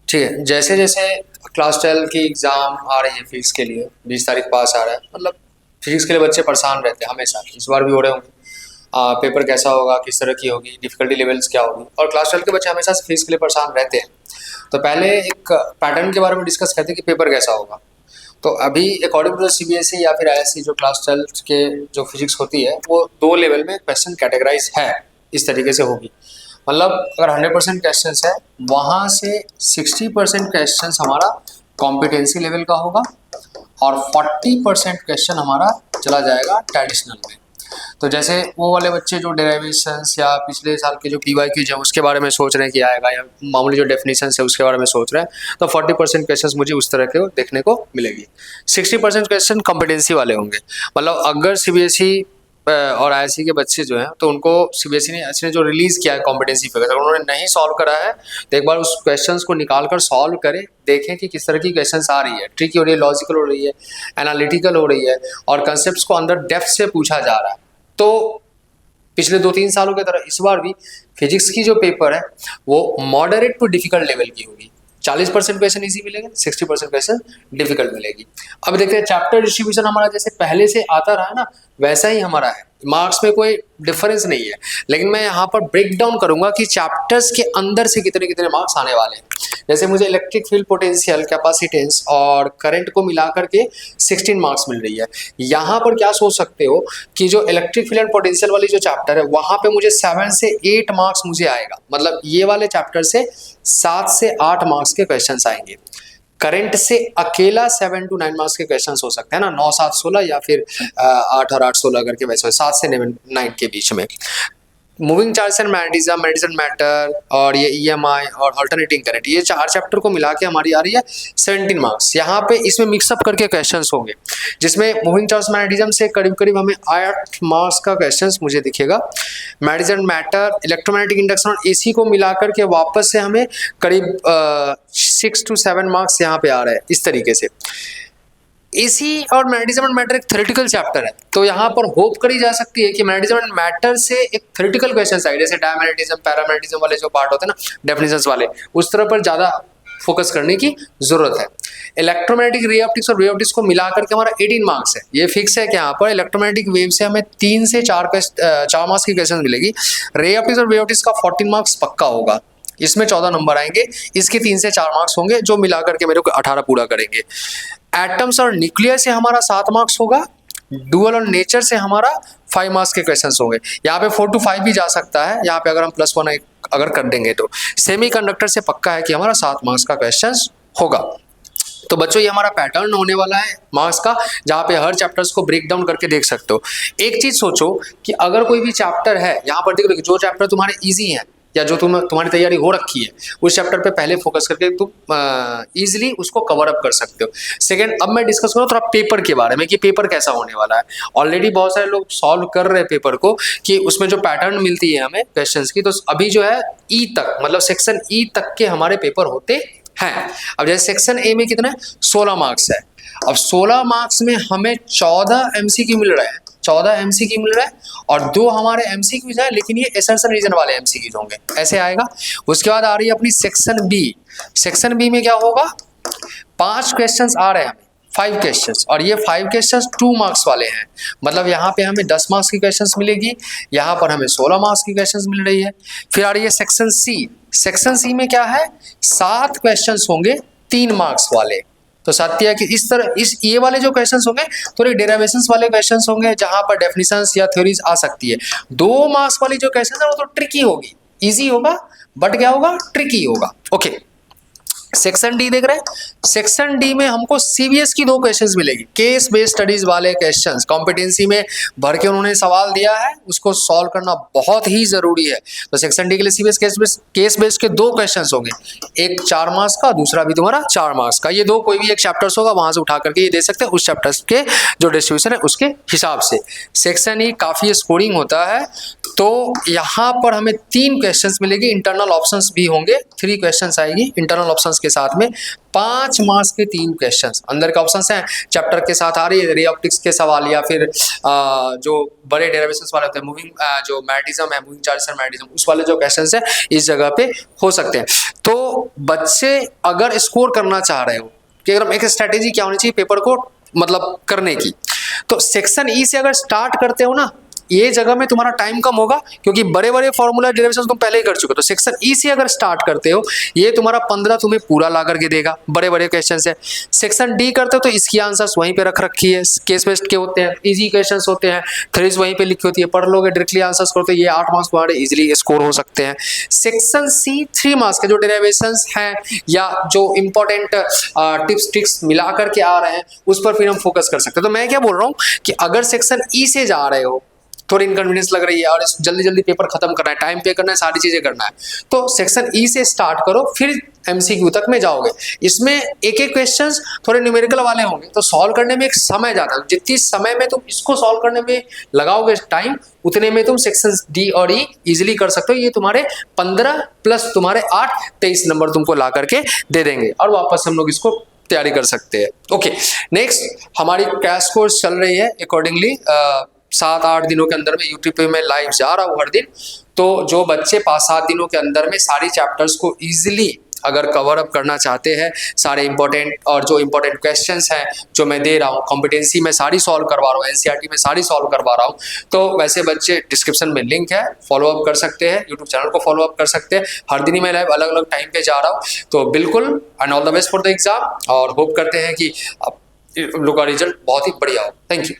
ठीक है, जैसे जैसे क्लास 12 की एग्ज़ाम आ रही है फिजिक्स के लिए, 20 तारीख पास आ रहा है, मतलब फिजिक्स के लिए बच्चे परेशान रहते हैं हमेशा, इस बार भी हो रहे होंगे। पेपर कैसा होगा, किस तरह की होगी, डिफ़िकल्टी लेवल्स क्या होगी, और क्लास 12 के बच्चे हमेशा से फिजिक्स के लिए परेशान रहते हैं। तो पहले एक पैटर्न के बारे में डिस्कस करते हैं कि पेपर कैसा होगा। तो अभी अकॉर्डिंग टू द सीबीएसई या फिर आईएससी जो क्लास 12 के जो फिजिक्स होती है वो 2 लेवल में क्वेश्चन कैटेगराइज है, इस तरीके से होगी। मतलब अगर 100% क्वेश्चन है, वहाँ से 60% क्वेश्चन हमारा कॉम्पिटेंसी लेवल का होगा और 40% क्वेश्चन हमारा चला जाएगा ट्रेडिशनल में। तो जैसे वो वाले बच्चे जो डेरिवेशंस या पिछले साल के जो पीवाईक्यूज है उसके बारे में सोच रहे हैं कि आएगा, या मामूली जो डेफिनेशन है उसके बारे में सोच रहे हैं, तो 40% क्वेश्चन मुझे उस तरह के देखने को मिलेगी। 60% क्वेश्चन कॉम्पिटेंसी वाले होंगे। मतलब अगर सीबीएसई और आईएससी के बच्चे जो हैं तो उनको सीबीएसई ने जो रिलीज़ किया है कॉम्पिटेंसी फिगर, अगर उन्होंने नहीं सॉल्व करा है तो एक बार उस क्वेश्चंस को निकाल कर सॉल्व करें, देखें कि किस तरह की क्वेश्चंस आ रही है, ट्रिकी हो रही है, लॉजिकल हो रही है, एनालिटिकल हो रही है, और कंसेप्ट को अंदर डेप्थ से पूछा जा रहा है। तो पिछले 2-3 सालों की तरह इस बार भी फिजिक्स की जो पेपर है वो मॉडरेट टू डिफिकल्ट लेवल की होगी। 40% क्वेश्चन इजी मिलेंगे, 60% क्वेश्चन डिफिकल्ट मिलेगी। अब देखते हैं चैप्टर डिस्ट्रीब्यूशन हमारा जैसे पहले से आता रहा है ना, वैसा ही हमारा है, मार्क्स में कोई डिफरेंस नहीं है। लेकिन मैं यहाँ पर ब्रेक डाउन करूंगा कि चैप्टर्स के अंदर से कितने कितने मार्क्स आने वाले हैं। जैसे मुझे इलेक्ट्रिक फील्ड पोटेंशियल, कैपेसिटेंस और करंट को मिला करके 16 मार्क्स मिल रही है। यहाँ पर क्या सोच सकते हो कि जो इलेक्ट्रिक फील्ड एंड पोटेंशियल वाली जो चैप्टर है वहाँ पे मुझे 7 से 8 मार्क्स मुझे आएगा। मतलब ये वाले चैप्टर से 7 से 8 मार्क्स के क्वेश्चंस आएंगे। करंट से अकेला 7 to 9 मार्क्स के क्वेश्चंस हो सकते हैं ना, 9, 7, 16 या फिर 8 और 8, 16 करके वैसे 7 से 9 के बीच में। Moving charge and magnetism, magnetism matter और ये ईएमआई और अल्टरनेटिंग करंट, ये 4 चैप्टर को मिला के हमारी आ रही है 17 मार्क्स। यहाँ पे इसमें मिक्सअप करके क्वेश्चंस होंगे, जिसमें मूविंग चार्ज मैग्नेटिज्म से करीब करीब हमें 8 मार्क्स का क्वेश्चंस मुझे दिखेगा। मैग्नेटिज्म मैटर, इलेक्ट्रोमैग्नेटिक इंडक्शन और एसी को मिला करके वापस से हमें करीब 6 to 7 मार्क्स यहाँ पे आ रहे हैं, इस तरीके से। एसी और मैग्नेटिज्म एंड मैटर एक थ्योरेटिकल चैप्टर है, तो यहाँ पर होप करी जा सकती है कि मैग्नेटिज्म एंड मैटर से एक थ्योरेटिकल क्वेश्चन आए, जैसे डायमैग्नेटिज्म, पैरामैग्नेटिज्म वाले जो पार्ट होते हैं ना, डेफिनेशंस वाले, उस तरह पर ज़्यादा फोकस करने की जरूरत है। इलेक्ट्रोमैग्नेटिक रे ऑप्टिक्स और वेव ऑप्टिक्स को मिला करके हमारा 18 मार्क्स है। ये फिक्स है कि यहाँ पर इलेक्ट्रोमैग्नेटिक वेव से हमें 3 से 4 मार्क्स की क्वेश्चन मिलेगी। रे ऑप्टिक्स और वेव ऑप्टिक्स का 14 मार्क्स पक्का होगा, इसमें 14 नंबर आएंगे, इसके 3 से 4 मार्क्स होंगे जो मिला करके मेरे को 18 पूरा करेंगे। एटम्स और न्यूक्लियर से हमारा 7 मार्क्स होगा। डुअल और नेचर से हमारा 5 मार्क्स के क्वेश्चंस होंगे। यहाँ पे 4 to 5 भी जा सकता है, यहाँ पे अगर हम +1 अगर कर देंगे तो। सेमीकंडक्टर से पक्का है कि हमारा 7 मार्क्स का क्वेश्चंस होगा। तो बच्चों ये हमारा पैटर्न होने वाला है मार्क्स का, जहाँ पे हर चैप्टर्स को ब्रेक डाउन करके देख सकते हो। एक चीज सोचो कि अगर कोई भी चैप्टर है, यहाँ पर देखो जो चैप्टर तुम्हारे इजी हैं या जो तुम्हारी तैयारी हो रखी है, उस चैप्टर पे पहले फोकस करके तुम इजीली उसको कवर अप कर सकते हो। सेकंड, अब मैं डिस्कस करूँ थोड़ा पेपर के बारे में कि पेपर कैसा होने वाला है। ऑलरेडी बहुत सारे लोग सॉल्व कर रहे हैं पेपर को, कि उसमें जो पैटर्न मिलती है हमें क्वेश्चंस की, तो अभी जो है ई तक, मतलब सेक्शन ई तक के हमारे पेपर होते हैं। अब जैसे सेक्शन ए में कितना है, 16 मार्क्स है। अब 16 मार्क्स में हमें 14 एमसीक्यू मिल रहे हैं, 14 एमसीक्यू मिल रहा है, और 2 हमारे एमसीक्यूज है, लेकिन ये असर्शन रीजन वाले एमसीक्यूज होंगे, ऐसे आएगा। उसके बाद आ रही है अपनी सेक्शन बी। सेक्शन बी में क्या होगा, 5 क्वेश्चंस आ रहे हैं हमें, 5 क्वेश्चंस, और ये 5 क्वेश्चंस 2 मार्क्स वाले हैं। मतलब यहाँ पे हमें 10 मार्क्स की क्वेश्चंस मिलेगी, यहाँ पर हमें 16 मार्क्स की क्वेश्चंस मिल रही है। फिर आ रही है सेक्शन सी। सेक्शन सी में क्या है, 7 क्वेश्चंस होंगे 3 मार्क्स वाले। तो सत्य है कि इस तरह ये वाले जो क्वेश्चंस होंगे थोड़े डेरिवेशंस वाले क्वेश्चंस होंगे, जहां पर डेफिनेशंस या थ्योरीज आ सकती है। 2 मार्क्स वाली जो क्वेश्चंस है वो तो ट्रिकी होगी, इजी होगा बट क्या होगा, ट्रिकी होगा। ओके, सेक्शन डी देख रहे हैं। सेक्शन डी में हमको सीबीएस की 2 क्वेश्चंस मिलेगी, केस बेस्ड स्टडीज वाले क्वेश्चंस, कॉम्पिटेंसी में भर के उन्होंने सवाल दिया है, उसको सॉल्व करना बहुत ही जरूरी है। तो सेक्शन डी के लिए सीबीएस केस बेस्ड के 2 क्वेश्चंस होंगे, एक 4 मार्क्स का, दूसरा भी तुम्हारा 4 मार्क्स का। ये 2 कोई भी एक चैप्टर्स होगा, वहां से उठा करके ये दे सकते हैं, उस चैप्टर्स के जो डिस्ट्रीब्यूशन है उसके हिसाब से। सेक्शन ई काफी स्कोरिंग होता है, तो यहाँ पर हमें 3 क्वेश्चंस मिलेगी, इंटरनल ऑप्शंस भी होंगे, 3 क्वेश्चंस आएगी इंटरनल ऑप्शंस के साथ में, 5 मार्क्स के 3 क्वेश्चंस अंदर के ऑप्शंस हैं, चैप्टर के साथ आ रही है रे ऑप्टिक्स के सवाल, या फिर जो बड़े डेरिवेशंस वाले होते हैं, मूविंग जो मैग्नेटिज्म है, मूविंग चार्जेस एंड मैग्नेटिज्म, उस वाले जो क्वेश्चंस है इस जगह पे हो सकते हैं। तो बच्चे अगर स्कोर करना चाह रहे हो कि अगर एक स्ट्रेटेजी क्या होनी चाहिए पेपर को मतलब करने की, तो सेक्शन ई से अगर स्टार्ट करते हो ना, ये जगह में तुम्हारा टाइम कम होगा क्योंकि बड़े बड़े फॉर्मूला डेरिवेशन तुम पहले ही कर चुके हो। तो सेक्शन ई से अगर स्टार्ट करते हो, ये तुम्हारा 15 तुम्हें पूरा ला करके देगा, बड़े बड़े क्वेश्चन है। सेक्शन डी करते हो तो इसकी आंसर्स वहीं पे रख रखी है, केस बेस्ड के होते हैं, इजी क्वेश्चन होते हैं, थ्रीज वहीं पे लिखी होती है, पढ़ लोगे डायरेक्टली आंसर्स करते, ये 8 मार्क्स तुम्हारे इजिली स्कोर हो सकते हैं। सेक्शन सी 3 मार्क्स के जो डेरिवेशन हैं या जो इंपॉर्टेंट टिप्स ट्रिक्स मिला करके आ रहे हैं, उस पर फिर हम फोकस कर सकते हैं। तो मैं क्या बोल रहा हूँ कि अगर सेक्शन ई से जा रहे हो, थोड़ी इनकन्वीनियंस लग रही है और जल्दी जल्दी पेपर खत्म करना है, टाइम पे करना है, सारी चीजें करना है, तो सेक्शन ई से स्टार्ट करो, फिर एमसीक्यू तक में जाओगे। इसमें एक एक क्वेश्चंस थोड़े न्यूमेरिकल वाले होंगे तो सॉल्व करने में एक समय जाता है, जितनी समय में तुम इसको सॉल्व करने में लगाओगे टाइम, उतने में तुम सेक्शन डी और ई इजिली कर सकते हो। ये तुम्हारे 15 प्लस तुम्हारे 8 23 नंबर तुमको ला करके दे देंगे और वापस हम लोग इसको तैयारी कर सकते हैं। ओके, नेक्स्ट हमारी क्रैश कोर्स चल रही है अकॉर्डिंगली 7-8 दिनों के अंदर में यूट्यूब पे मैं लाइव जा रहा हूँ हर दिन। तो जो बच्चे 5-7 दिनों के अंदर में सारी चैप्टर्स को इजीली अगर कवर अप करना चाहते हैं, सारे इंपॉर्टेंट और जो इंपॉर्टेंट क्वेश्चंस हैं जो मैं दे रहा हूँ, कॉम्पिटेंसी में सारी सॉल्व करवा रहा हूँ, एनसीईआरटी में सारी सॉल्व करवा रहा हूँ, तो वैसे बच्चे डिस्क्रिप्शन में लिंक है, फॉलो अप कर सकते हैं, यूट्यूब चैनल को फॉलो अप कर सकते हैं। हर दिन ही मैं लाइव अलग अलग टाइम पे जा रहा हूँ। तो बिल्कुल and all the best for the exam, और होप करते हैं कि आप लोग का रिजल्ट बहुत ही बढ़िया हो। Thank you.